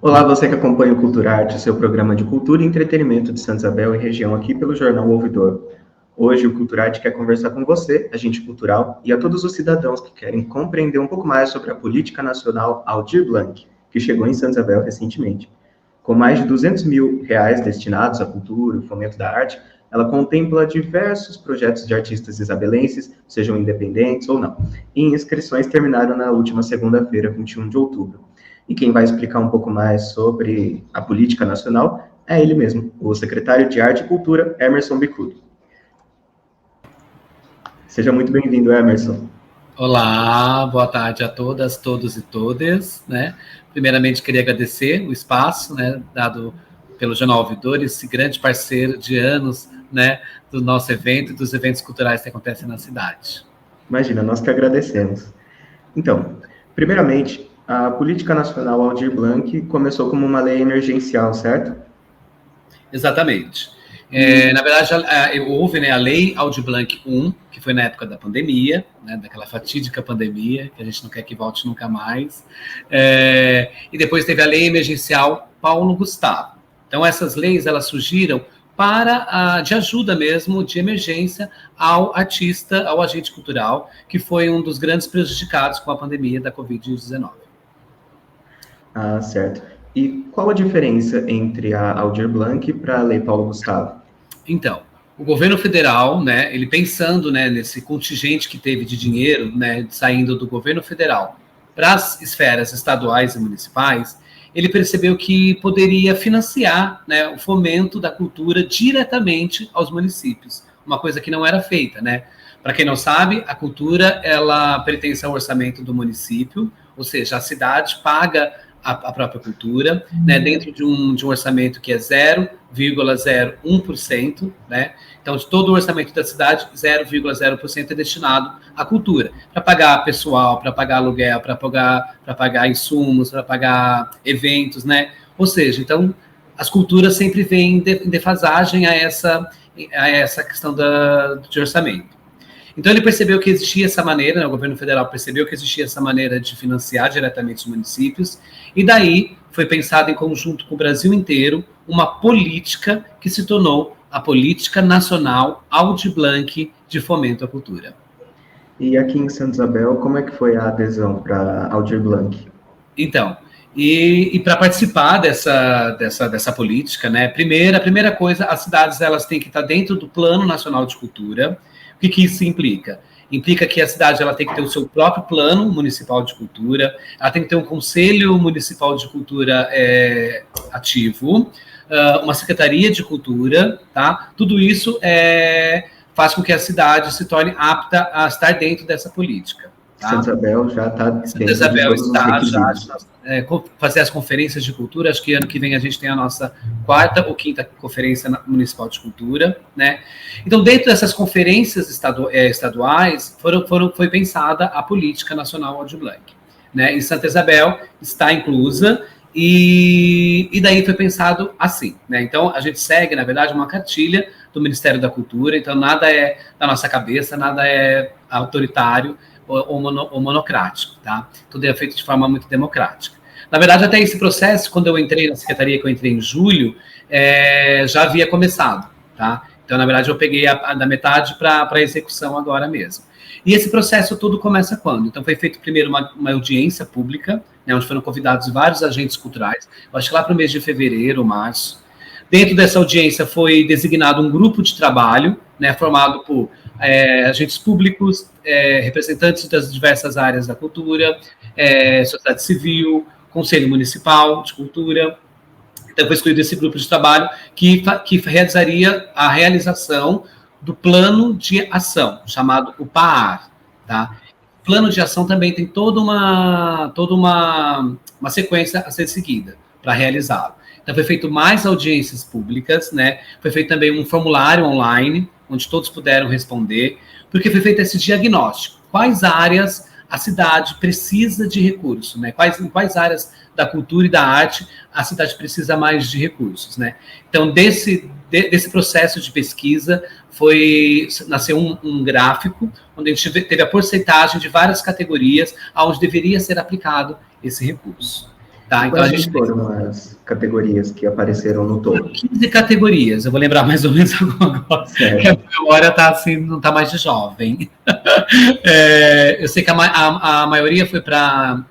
Olá, você que acompanha o Culturarte, seu programa de cultura e entretenimento de Santa Isabel e região aqui pelo Jornal Ouvidor. Hoje o Culturarte quer conversar com você, agente cultural, e a todos os cidadãos que querem compreender um pouco mais sobre a política nacional Aldir Blanc, que chegou em Santa Isabel recentemente. Com mais de R$ 200.000 destinados à cultura e fomento da arte, ela contempla diversos projetos de artistas isabelenses, sejam independentes ou não, e inscrições terminaram na última segunda-feira, 21 de outubro. E quem vai explicar um pouco mais sobre a política nacional é ele mesmo, o secretário de Arte e Cultura, Emerson Bicudo. Seja muito bem-vindo, Emerson. Olá, boa tarde a todas, todos e todas, né? Primeiramente, queria agradecer o espaço, né, dado pelo Jornal Ouvidor, esse grande parceiro de anos, né, do nosso evento e dos eventos culturais que acontecem na cidade. Imagina, nós que agradecemos. Então, primeiramente, a política nacional Aldir Blanc começou como uma lei emergencial, certo? Exatamente. Na verdade, houve, né, a Lei Aldir Blanc I, que foi na época da pandemia, né, daquela fatídica pandemia, que a gente não quer que volte nunca mais. E depois teve a Lei Emergencial Paulo Gustavo. Então, essas leis, elas surgiram de ajuda mesmo, de emergência ao artista, ao agente cultural, que foi um dos grandes prejudicados com a pandemia da Covid-19. Ah, certo. E qual a diferença entre a Aldir Blanc para a Lei Paulo Gustavo? Então, o governo federal, né, ele pensando, né, nesse contingente que teve de dinheiro, né, saindo do governo federal para as esferas estaduais e municipais, ele percebeu que poderia financiar, né, o fomento da cultura diretamente aos municípios, uma coisa que não era feita, né? Para quem não sabe, a cultura ela pertence ao orçamento do município, ou seja, a cidade paga a própria cultura, né, dentro de um orçamento que é 0,01%, né? Então, de todo o orçamento da cidade, 0,0% é destinado à cultura, para pagar pessoal, para pagar aluguel, para pagar insumos, para pagar eventos, né? Ou seja, então, as culturas sempre vêm em defasagem a essa questão de orçamento. Então, ele percebeu que existia essa maneira, né, o governo federal percebeu que existia essa maneira de financiar diretamente os municípios, e daí foi pensado em conjunto com o Brasil inteiro uma política que se tornou a Política Nacional Aldir Blanc de Fomento à Cultura. E aqui em Santa Isabel, como é que foi a adesão para Aldir Blanc? Então, e para participar dessa política, né, a primeira coisa, as cidades elas têm que estar dentro do Plano Nacional de Cultura. O que isso implica? Implica que a cidade ela tem que ter o seu próprio plano municipal de cultura, ela tem que ter um conselho municipal de cultura ativo, uma secretaria de cultura, tá? Tudo isso faz com que a cidade se torne apta a estar dentro dessa política. Tá? Santa Isabel já está dentro de todos os requisitos. Fazer as conferências de cultura, acho que ano que vem a gente tem a nossa 4ª ou 5ª conferência municipal de cultura, né? Então, dentro dessas conferências estaduais, foi pensada a Política Nacional Aldir Blanc, né? Em Santa Isabel está inclusa, e daí foi pensado assim, né? Então, a gente segue, na verdade, uma cartilha do Ministério da Cultura, então nada é da nossa cabeça, nada é autoritário, ou monocrático, tá? Tudo é feito de forma muito democrática. Na verdade, até esse processo, quando eu entrei na secretaria, que eu entrei em julho, já havia começado, tá? Então, na verdade, eu peguei da metade para a execução agora mesmo. E esse processo todo começa quando? Então, foi feito primeiro uma audiência pública, né, onde foram convidados vários agentes culturais, eu acho que lá para o mês de fevereiro, março. Dentro dessa audiência foi designado um grupo de trabalho, né, formado por agentes públicos, representantes das diversas áreas da cultura, sociedade civil, Conselho Municipal de Cultura. Então, foi escolhido esse grupo de trabalho que realizaria a realização do plano de ação, chamado o PAAR. Tá? O plano de ação também tem toda uma sequência a ser seguida para realizá-lo. Então, foi feito mais audiências públicas, né? Foi feito também um formulário online, onde todos puderam responder, porque foi feito esse diagnóstico. Quais áreas a cidade precisa de recursos, né? Em quais áreas da cultura e da arte a cidade precisa mais de recursos, né? Então, desse processo de pesquisa, nasceu um gráfico, onde a gente teve a porcentagem de várias categorias, onde deveria ser aplicado esse recurso. Tá? Então a gente foram as categorias que apareceram no topo? 15 categorias, eu vou lembrar mais ou menos agora, que a memória tá assim, não está mais de jovem. Eu sei que a maioria foi para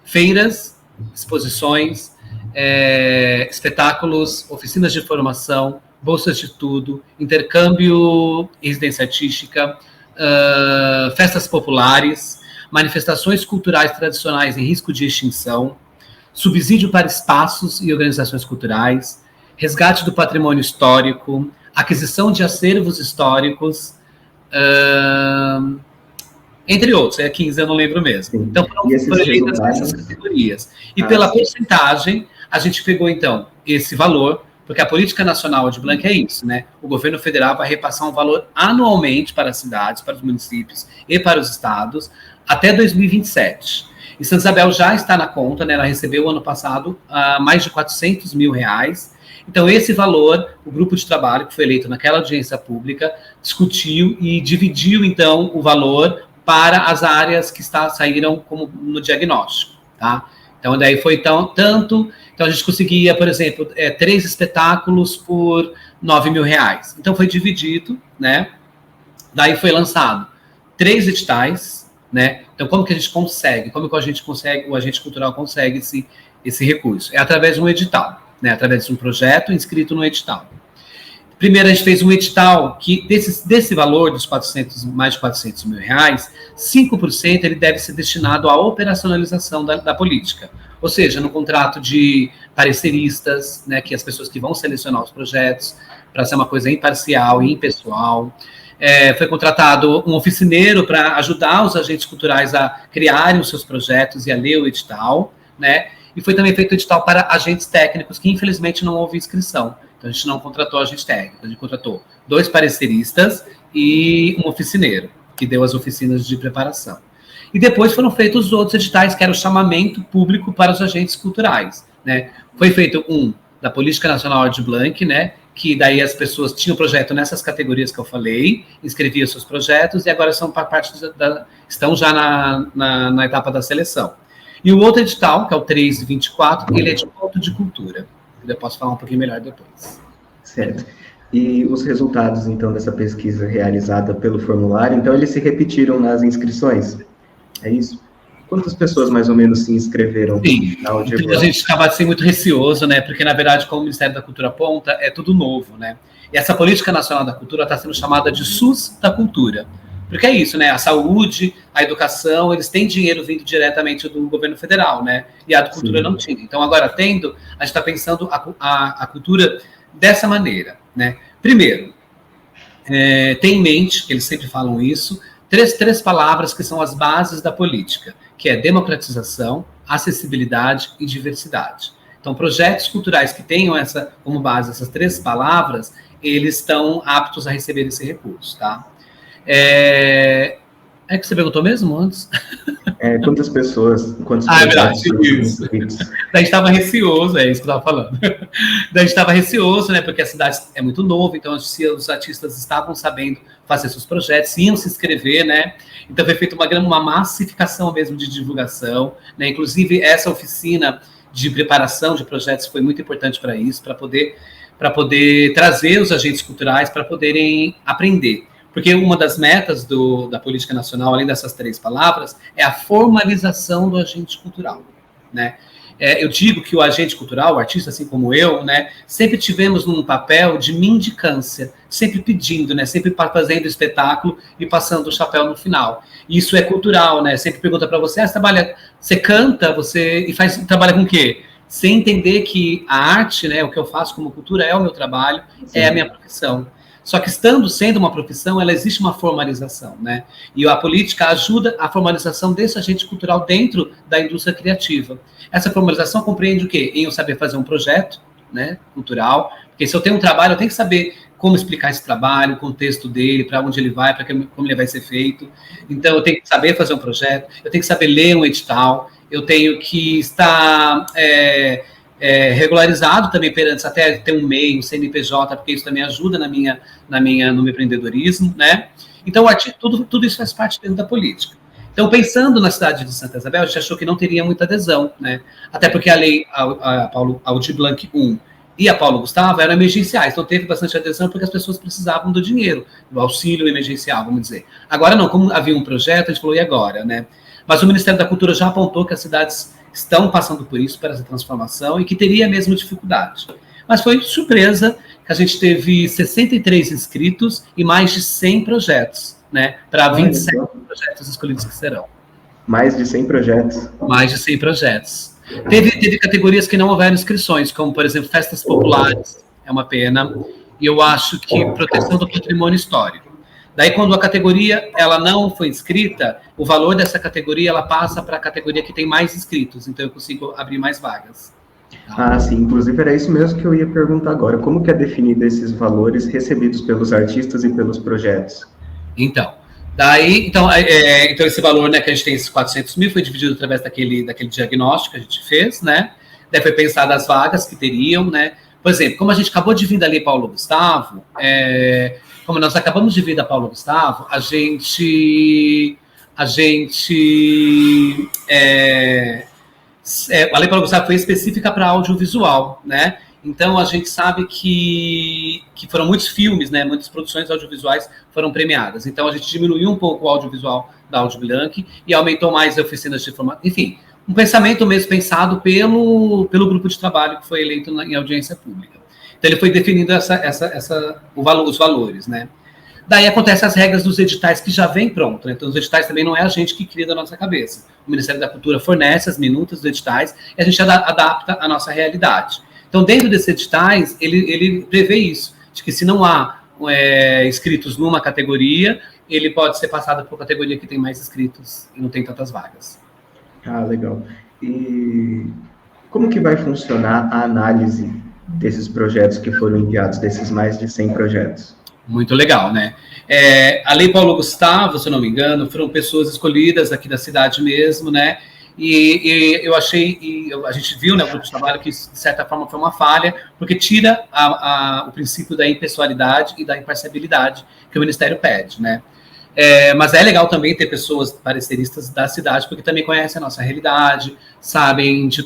feiras, exposições, espetáculos, oficinas de formação, bolsas de estudo, intercâmbio e residência artística, festas populares, manifestações culturais tradicionais em risco de extinção, subsídio para espaços e organizações culturais, resgate do patrimônio histórico, aquisição de acervos históricos, entre outros, 15 eu não lembro mesmo. Sim. Então, foram eleitas essas categorias. E pela porcentagem, a gente pegou, então, esse valor, porque a Política Nacional de Blanc é isso, né? O governo federal vai repassar um valor anualmente para as cidades, para os municípios e para os estados, até 2027. E Santa Isabel já está na conta, né? Ela recebeu ano passado mais de R$400 mil. Então, esse valor, o grupo de trabalho que foi eleito naquela audiência pública discutiu e dividiu, então, o valor para as áreas que saíram como no diagnóstico, tá? Então, daí foi tanto... Então, a gente conseguia, por exemplo, 3 espetáculos por R$9 mil. Então, foi dividido, né? Daí foi lançado 3 editais, né? Então, como que a gente consegue? Como que o agente cultural consegue esse recurso? É através de um edital, né? Através de um projeto inscrito no edital. Primeiro, a gente fez um edital que, desse valor dos mais de R$400 mil, 5% ele deve ser destinado à operacionalização da política. Ou seja, no contrato de pareceristas, né, que as pessoas que vão selecionar os projetos, para ser uma coisa imparcial e impessoal. Foi contratado um oficineiro para ajudar os agentes culturais a criarem os seus projetos e a ler o edital, né? E foi também feito edital para agentes técnicos, que infelizmente não houve inscrição. Então a gente não contratou agente técnico, a gente contratou 2 pareceristas e um oficineiro, que deu as oficinas de preparação. E depois foram feitos os outros editais, que era o chamamento público para os agentes culturais, né? Foi feito um da Política Nacional de Blanc, né? Que daí as pessoas tinham projeto nessas categorias que eu falei, inscreviam seus projetos e agora estão já na etapa da seleção. E o outro edital, que é o 324, ele é de ponto de cultura. Eu posso falar um pouquinho melhor depois. Certo. E os resultados, então, dessa pesquisa realizada pelo formulário, então, eles se repetiram nas inscrições? É isso? Quantas pessoas, mais ou menos, se inscreveram? Sim, a gente acaba de ser muito receoso, né? Porque, na verdade, como o Ministério da Cultura aponta, é tudo novo, né? E essa Política Nacional da Cultura está sendo chamada de SUS da Cultura. Porque é isso, né? A saúde, a educação, eles têm dinheiro vindo diretamente do governo federal, né? E a cultura não tinha. Então, agora, a gente está pensando a cultura dessa maneira, né? Primeiro, tem em mente, eles sempre falam isso, três palavras que são as bases da política, que é democratização, acessibilidade e diversidade. Então, projetos culturais que tenham como base essas 3 palavras, eles estão aptos a receber esse recurso, tá? É que você perguntou mesmo antes? Quantas pessoas? É verdade, isso. Daí a gente estava receoso, é isso que eu estava falando. Daí a gente estava receoso, né? Porque a cidade é muito nova, então os artistas estavam sabendo fazer seus projetos, iam se inscrever, né? Então foi feita uma massificação mesmo de divulgação, né? Inclusive essa oficina de preparação de projetos foi muito importante para isso, para poder trazer os agentes culturais para poderem aprender. Porque uma das metas da política nacional, além dessas 3 palavras, é a formalização do agente cultural, né? Eu digo que o agente cultural, o artista, assim como eu, né, sempre tivemos num papel de mendicância, sempre pedindo, né, sempre fazendo espetáculo e passando o chapéu no final. Isso é cultural, né? Sempre pergunta para você, você canta, trabalha com o quê? Sem entender que a arte, né, o que eu faço como cultura é o meu trabalho, Sim. É a minha profissão. Só que sendo uma profissão, ela existe uma formalização, né? E a política ajuda a formalização desse agente cultural dentro da indústria criativa. Essa formalização compreende o quê? Em eu saber fazer um projeto, né, cultural, porque se eu tenho um trabalho, eu tenho que saber como explicar esse trabalho, o contexto dele, para onde ele vai, como ele vai ser feito. Então, eu tenho que saber fazer um projeto, eu tenho que saber ler um edital, eu tenho que estar... regularizado também perante até ter um MEI, um CNPJ, porque isso também ajuda no meu empreendedorismo, né? Então, tudo isso faz parte dentro da política. Então, pensando na cidade de Santa Isabel, a gente achou que não teria muita adesão, né? Até porque a lei Aldir Blanc I e a Paulo Gustavo eram emergenciais, então teve bastante adesão porque as pessoas precisavam do dinheiro, do auxílio emergencial, vamos dizer. Agora não, como havia um projeto, a gente falou, e agora, né? Mas o Ministério da Cultura já apontou que as cidades estão passando por isso, por essa transformação, e que teria mesmo dificuldade. Mas foi surpresa que a gente teve 63 inscritos e mais de 100 projetos, né? Para 27 projetos escolhidos que serão. Mais de 100 projetos. Mais de 100 projetos. Teve categorias que não houveram inscrições, como, por exemplo, festas populares, é uma pena, e eu acho que proteção do patrimônio histórico. Daí, quando a categoria ela não foi inscrita, o valor dessa categoria ela passa para a categoria que tem mais inscritos, então eu consigo abrir mais vagas. Ah, sim, inclusive era isso mesmo que eu ia perguntar agora, como que é definido esses valores recebidos pelos artistas e pelos projetos? Então esse valor, né, que a gente tem, esses 400 mil, foi dividido através daquele diagnóstico que a gente fez, né? Daí foi pensado as vagas que teriam, né? Por exemplo, como a gente acabou de vir da Lei Paulo Gustavo, como nós acabamos de vir da Paulo Gustavo, a Lei Paulo Gustavo foi específica para audiovisual, né? Então, a gente sabe que foram muitos filmes, né, muitas produções audiovisuais foram premiadas. Então, a gente diminuiu um pouco o audiovisual da Aldir Blanc e aumentou mais as oficinas de formação. Enfim, um pensamento mesmo pensado pelo grupo de trabalho que foi eleito em audiência pública. Então, ele foi definindo os valores, né? Daí acontecem as regras dos editais que já vem pronto, né? Então, os editais também não é a gente que cria da nossa cabeça. O Ministério da Cultura fornece as minutas dos editais e a gente adapta a nossa realidade. Então, dentro desses editais, ele prevê isso, de que se não há inscritos numa categoria, ele pode ser passado por categoria que tem mais inscritos e não tem tantas vagas. Ah, legal. E como que vai funcionar a análise desses projetos que foram enviados, desses mais de 100 projetos? Muito legal, né? A Lei Paulo Gustavo, se eu não me engano, foram pessoas escolhidas aqui da cidade mesmo, né? E eu achei, a gente viu, né, o grupo de trabalho, que de certa forma foi uma falha, porque tira o princípio da impessoalidade e da imparcialidade que o Ministério pede, né? Mas é legal também ter pessoas pareceristas da cidade, porque também conhecem a nossa realidade, sabem de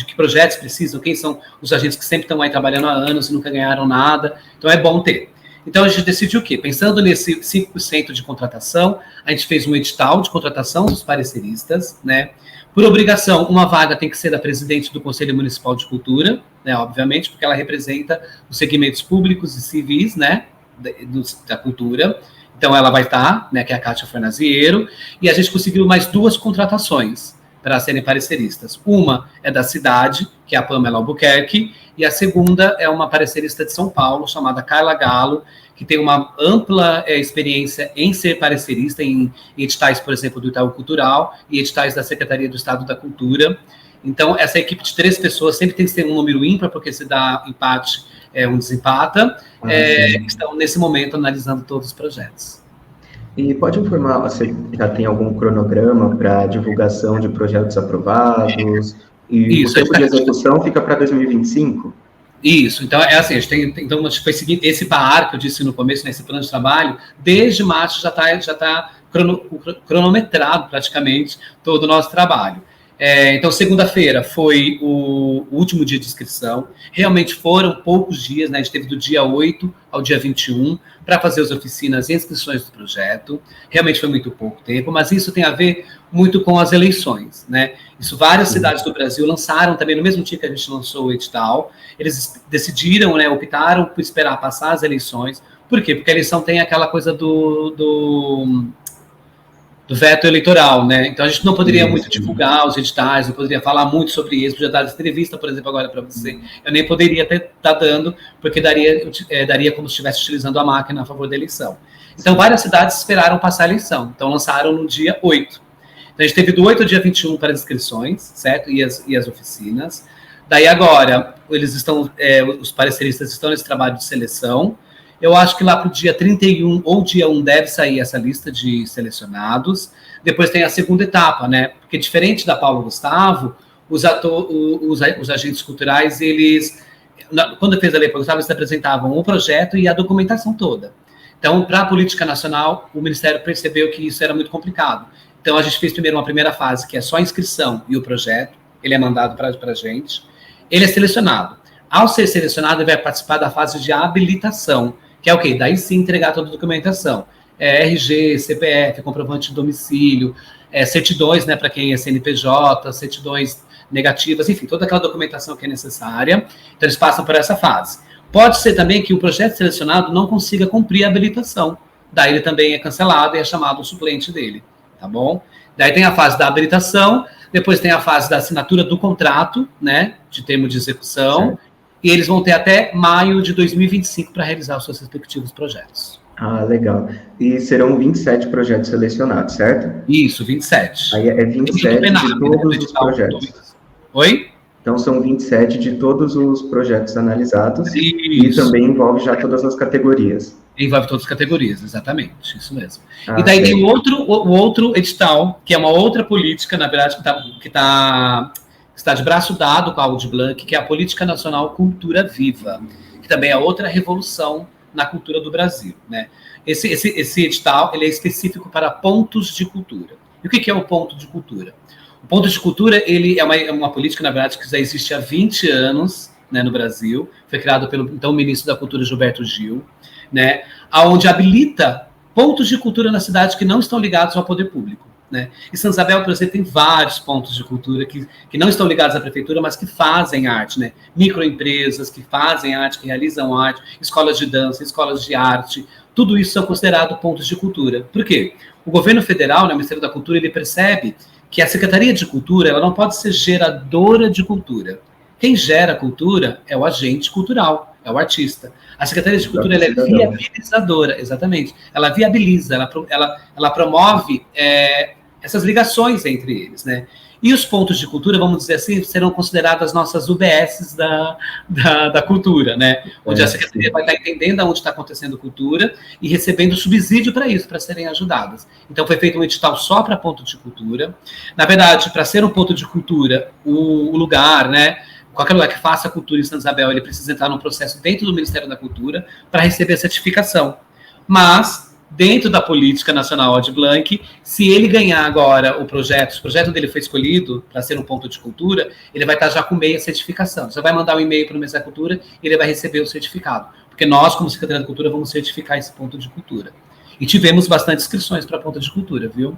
que projetos precisam, quem são os agentes que sempre estão aí trabalhando há anos e nunca ganharam nada. Então é bom ter. Então, a gente decidiu o quê? Pensando nesse 5% de contratação, a gente fez um edital de contratação dos pareceristas, né? Por obrigação, uma vaga tem que ser da presidente do Conselho Municipal de Cultura, né? Obviamente, porque ela representa os segmentos públicos e civis, né? Da cultura. Então, ela vai estar, né? Que é a Kátia Fornaziero. E a gente conseguiu mais 2 contratações para serem pareceristas. Uma é da cidade, que é a Pamela Albuquerque, e a segunda é uma parecerista de São Paulo, chamada Carla Galo, que tem uma ampla experiência em ser parecerista em editais, por exemplo, do Itaú Cultural e editais da Secretaria do Estado da Cultura. Então, essa equipe de 3 pessoas sempre tem que ter um número ímpar, porque se dá empate, um desempata, que estão, nesse momento, analisando todos os projetos. E pode informar, você já tem algum cronograma para divulgação de projetos aprovados? E isso, o tempo de execução fica para 2025? Isso, então assim, a gente foi seguindo esse PAR que eu disse no começo, nesse plano de trabalho, desde março já está cronometrado praticamente todo o nosso trabalho. Então, segunda-feira foi o último dia de inscrição. Realmente foram poucos dias, né? A gente teve do dia 8 ao dia 21 para fazer as oficinas e inscrições do projeto. Realmente foi muito pouco tempo, mas isso tem a ver muito com as eleições, né? Isso, várias cidades do Brasil lançaram também, no mesmo dia que a gente lançou o edital, eles decidiram, né, optaram por esperar passar as eleições. Por quê? Porque a eleição tem aquela coisa do veto eleitoral, né? Então a gente não poderia muito divulgar os editais, não poderia falar muito sobre isso, podia dar entrevista, por exemplo, agora para você. Eu nem poderia estar dando, porque daria como se estivesse utilizando a máquina a favor da eleição. Então várias cidades esperaram passar a eleição, então lançaram no dia 8. Então a gente teve do 8 ao dia 21 para as inscrições, certo? E as oficinas. Daí agora, os pareceristas estão nesse trabalho de seleção. Eu acho que lá para o dia 31 ou dia 1 deve sair essa lista de selecionados. Depois tem a segunda etapa, né? Porque diferente da Paulo Gustavo, os agentes culturais, quando fez a Lei Paulo Gustavo, eles apresentavam o projeto e a documentação toda. Então, para a política nacional, o Ministério percebeu que isso era muito complicado. Então, a gente fez primeiro uma primeira fase, que é só a inscrição e o projeto. Ele é mandado para a gente. Ele é selecionado. Ao ser selecionado, ele vai participar da fase de habilitação, que é o quê? Daí sim entregar toda a documentação. RG, CPF, comprovante de domicílio, certidões, né, para quem é CNPJ, certidões negativas, enfim, toda aquela documentação que é necessária. Então, eles passam por essa fase. Pode ser também que o projeto selecionado não consiga cumprir a habilitação. Daí ele também é cancelado e é chamado o suplente dele, tá bom? Daí tem a fase da habilitação, depois tem a fase da assinatura do contrato, né, de termo de execução, certo. E eles vão ter até maio de 2025 para realizar os seus respectivos projetos. Ah, legal. E serão 27 projetos selecionados, certo? Isso, 27. Aí é 27 de todos os projetos. Oi? Então, são 27 de todos os projetos analisados. Isso. E também envolve já todas as categorias. Envolve todas as categorias, exatamente, isso mesmo. E daí tem o outro edital, que é uma outra política, na verdade, que está de braço dado com a Aldir Blanc, que é a Política Nacional Cultura Viva, que também é outra revolução na cultura do Brasil, né? Esse edital, ele é específico para pontos de cultura. E o que é o ponto de cultura? O ponto de cultura, ele é uma política, na verdade, que já existe há 20 anos, né, no Brasil. Foi criado pelo, então, ministro da Cultura, Gilberto Gil, né, onde habilita pontos de cultura na cidade que não estão ligados ao poder público, né? E Santa Isabel, por exemplo, tem vários pontos de cultura que não estão ligados à prefeitura, mas que fazem arte, né? Microempresas que fazem arte, que realizam arte, escolas de dança, escolas de arte, tudo isso são considerados pontos de cultura. Por quê? O governo federal, né, o Ministério da Cultura, ele percebe que a Secretaria de Cultura, ela não pode ser geradora de cultura. Quem gera cultura é o agente cultural, é o artista. A Secretaria de Cultura, ela é viabilizadora, exatamente. Ela viabiliza, ela promove essas ligações entre eles, né? E os pontos de cultura, vamos dizer assim, serão consideradas as nossas UBSs da cultura, né? Onde a Secretaria vai estar entendendo onde está acontecendo cultura e recebendo subsídio para isso, para serem ajudadas. Então, foi feito um edital só para ponto de cultura. Na verdade, para ser um ponto de cultura, o lugar, né? Qualquer lugar que faça cultura em Santa Isabel, ele precisa entrar num processo dentro do Ministério da Cultura para receber a certificação. Mas, dentro da Política Nacional Aldir Blanc, se ele ganhar agora o projeto dele foi escolhido para ser um ponto de cultura, ele vai estar já com meia certificação. Você vai mandar um e-mail para o Ministério da Cultura e ele vai receber o certificado. Porque nós, como Secretaria da Cultura, vamos certificar esse ponto de cultura. E tivemos bastante inscrições para ponto de cultura, viu?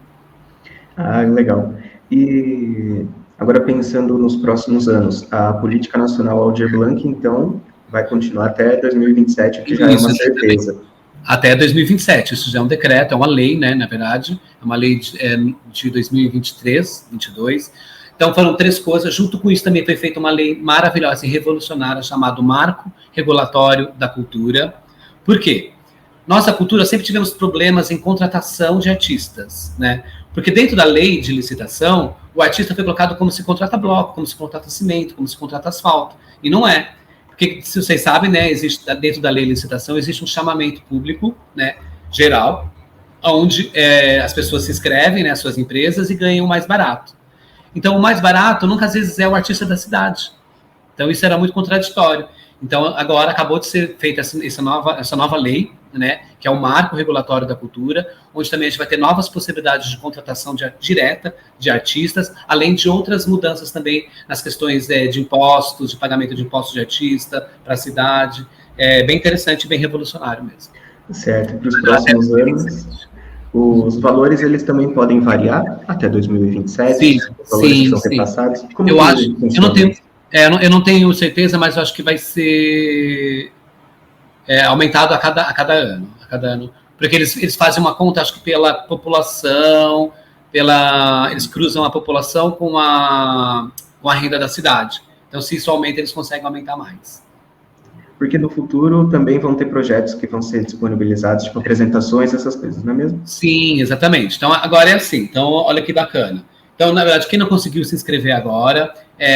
Ah, legal. E agora, pensando nos próximos anos, a Política Nacional Aldir Blanc, então, vai continuar até 2027, que já é uma certeza. Até 2027, isso já é um decreto, é uma lei, né, na verdade, é uma lei de 2023, 22. Então, foram 3 coisas. Junto com isso, também foi feita uma lei maravilhosa e revolucionária, chamada Marco Regulatório da Cultura. Por quê? Nossa cultura sempre tivemos problemas em contratação de artistas, né? Porque dentro da lei de licitação, o artista foi colocado como se contrata bloco, como se contrata cimento, como se contrata asfalto. E não é. Porque, se vocês sabem, né, existe, dentro da lei de licitação, existe um chamamento público, né, geral, onde as pessoas se inscrevem, né, as suas empresas, e ganham o mais barato. Então, o mais barato nunca, às vezes, é o artista da cidade. Então, isso era muito contraditório. Então, agora acabou de ser feita essa nova lei, né, que é o Marco Regulatório da Cultura, onde também a gente vai ter novas possibilidades de contratação direta de artistas, além de outras mudanças também nas questões de impostos, de pagamento de impostos de artista para a cidade. É bem interessante e bem revolucionário mesmo. Certo. Para os próximos anos, os valores eles também podem variar até 2027? Sim, os valores que são repassados? Como eu acho, eu não tenho certeza, mas eu acho que vai ser aumentado a cada ano. Porque eles fazem uma conta, acho que pela população, eles cruzam a população com a renda da cidade. Então, se isso aumenta, eles conseguem aumentar mais. Porque no futuro também vão ter projetos que vão ser disponibilizados, tipo apresentações, essas coisas, não é mesmo? Sim, exatamente. Então, agora é assim. Então, olha que bacana. Então, na verdade, quem não conseguiu se inscrever agora,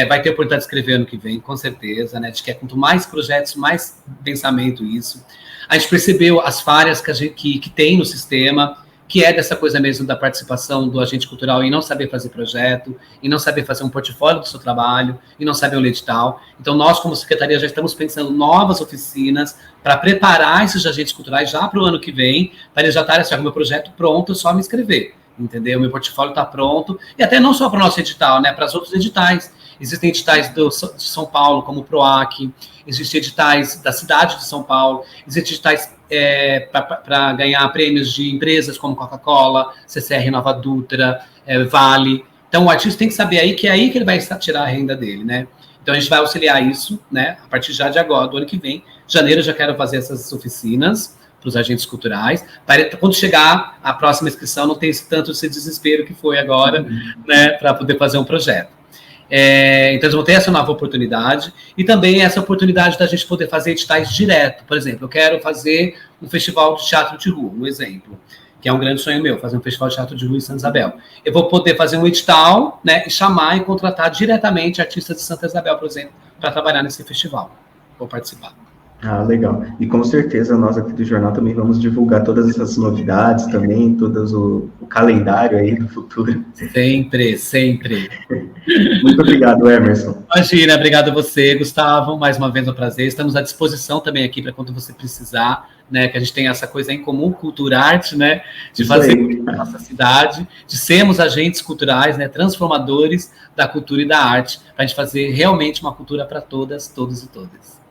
vai ter a oportunidade de inscrever ano que vem, com certeza, né? A gente quer quanto mais projetos, mais pensamento isso. A gente percebeu as falhas que tem no sistema, que é dessa coisa mesmo da participação do agente cultural em não saber fazer projeto, em não saber fazer um portfólio do seu trabalho, em não saber o edital. Então, nós, como secretaria, já estamos pensando em novas oficinas para preparar esses agentes culturais já para o ano que vem, para eles já estarem assim, com o meu projeto pronto, é só me inscrever. entendeu? Meu portfólio está pronto, e até não só para o nosso edital, né, para os outros editais. Existem editais de São Paulo, como o PROAC, existem editais da cidade de São Paulo, existem editais para ganhar prêmios de empresas como Coca-Cola, CCR Nova Dutra, Vale. Então, o artista tem que saber aí que é aí que ele vai tirar a renda dele, né? Então, a gente vai auxiliar isso, né, a partir já de agora, do ano que vem. Janeiro, eu já quero fazer essas oficinas para os agentes culturais, para quando chegar a próxima inscrição, não tem tanto esse desespero que foi agora, né, para poder fazer um projeto. Então, eles vão ter essa nova oportunidade, e também essa oportunidade da gente poder fazer editais direto. Por exemplo, eu quero fazer um festival de teatro de rua, um exemplo, que é um grande sonho meu, fazer um festival de teatro de rua em Santa Isabel. Eu vou poder fazer um edital, né, e chamar e contratar diretamente artistas de Santa Isabel, por exemplo, para trabalhar nesse festival. Vou participar. Ah, legal. E com certeza nós aqui do jornal também vamos divulgar todas essas novidades também, todo o calendário aí do futuro. Sempre, sempre. Muito obrigado, Emerson. Imagina, obrigado a você, Gustavo. Mais uma vez um prazer. Estamos à disposição também aqui para quando você precisar, né? Que a gente tem essa coisa em comum, cultura arte, né? De fazer a nossa cidade, de sermos agentes culturais, né? Transformadores da cultura e da arte, para a gente fazer realmente uma cultura para todas, todos e todas.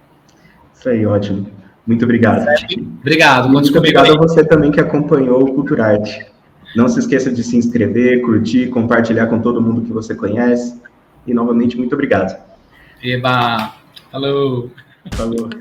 Isso aí, ótimo. Muito obrigado. Obrigado. Muito obrigado a você também que acompanhou o Culturarte. Não se esqueça de se inscrever, curtir, compartilhar com todo mundo que você conhece. E, novamente, muito obrigado. Eba! Falou! Falou.